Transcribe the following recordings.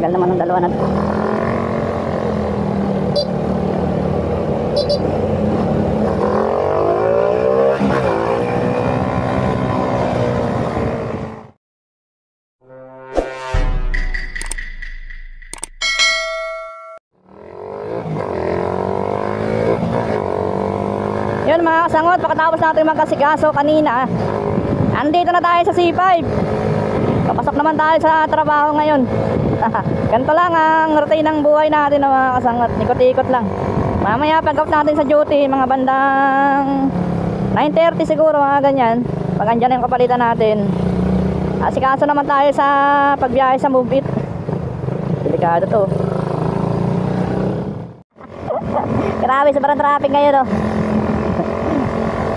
Tagal naman ng dalawa na to. Yun mga kasangot, pagkatapos natin magkasikaso kanina, andito na tayo sa C5. Papasok naman tayo sa trabaho ngayon. Ganito lang ang routine ng buhay natin mga kasangot, ikot-ikot lang. Mamaya pag out natin sa duty, mga bandang 9:30 siguro, mga ganyan, pag andyan yung kapalitan natin, asikaso naman tayo sa pagbiyahe sa Move It. Delikado to. Grabe, sobrang traffic ngayon oh.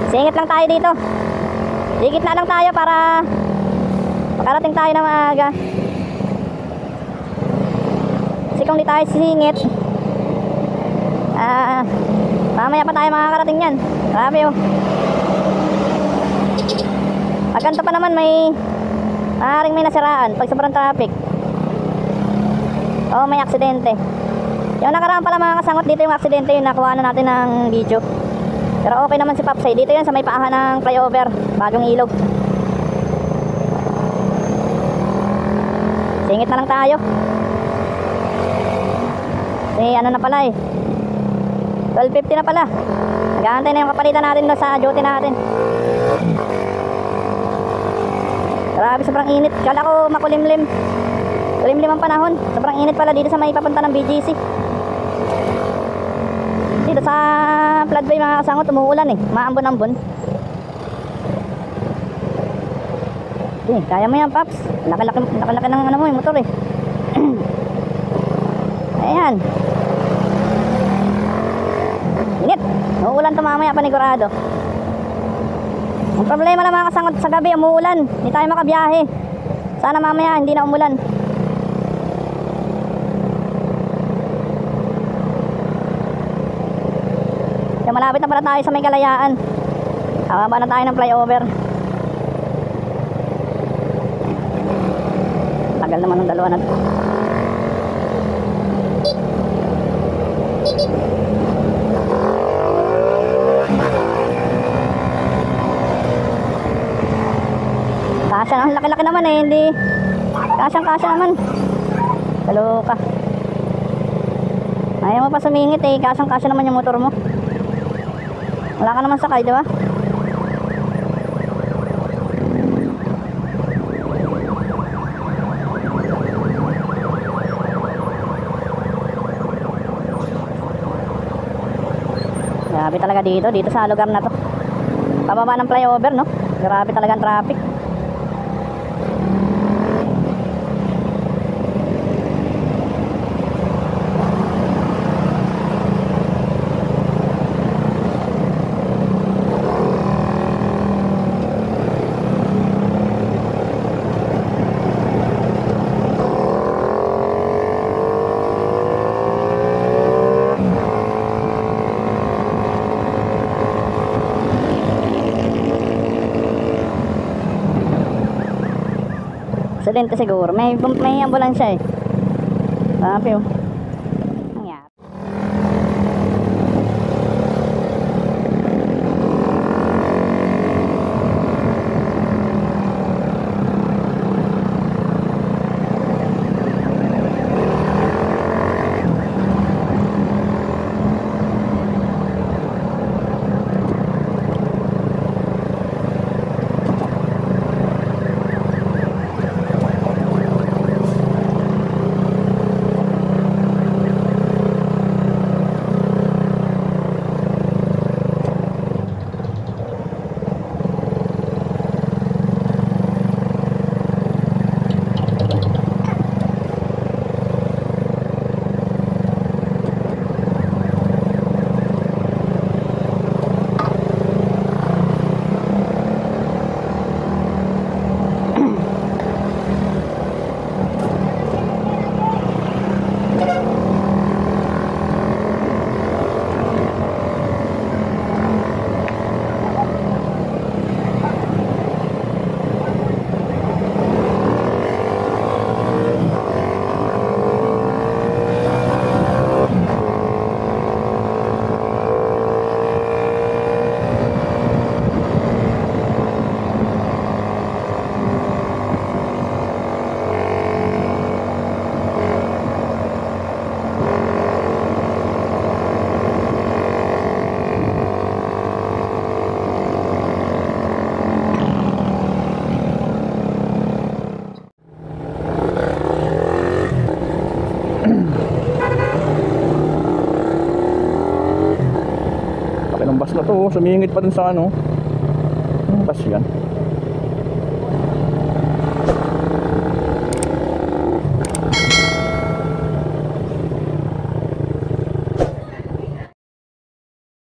Singit lang tayo dito. Digit na lang tayo para makarating tayo na maaga. Kasi kung di tayo singit, mamaya pa tayo makakarating yan. Grabe oh. Pag ganito pa naman maaaring may nasiraan pag sobrang traffic. Oh, may aksidente. Yung nakaraan pala mga kasangot, dito yung aksidente, yung nakuha na natin ng video. Pero okay naman si Papsay. Dito yan sa may paahan ng flyover, Bagong Ilog. Singit na lang tayo. Ano na pala 12:50 na pala. Gantay na yung kapalitan natin sa duty natin. Grabe, sobrang init. Kala ko makulimlim. Kulimlim ang panahon. Sobrang init pala dito sa may papunta ng BGC. Dito sa floodway mga kasangot, umuulan maambon-ambon. Kaya mo yan Paps. Laki-laki ng ano mo yung motor Ayan. Init. Umuulan to mamaya panigurado. Ang problema lang mga kasangot, sa gabi umuulan. Hindi tayo makabiyahe. Sana mamaya hindi na umulan. Malapit na pala tayo sa may Kalayaan. Haba na tayo ng flyover. Tagal naman ng dalawa na to. Kasya, ang laki-laki naman hindi kasyang-kasya naman. Kaloka. Ayaw mo pa sumingit kasyang-kasya naman yung motor mo. Wala ka naman sakay, di ba? Grabe talaga dito sa lugar na to. Pababa ng flyover, no? Grabe talaga ang traffic. Aksidente siguro. May ambulansya Grabe oh. sumingit pa dun sa ano. Bas yan.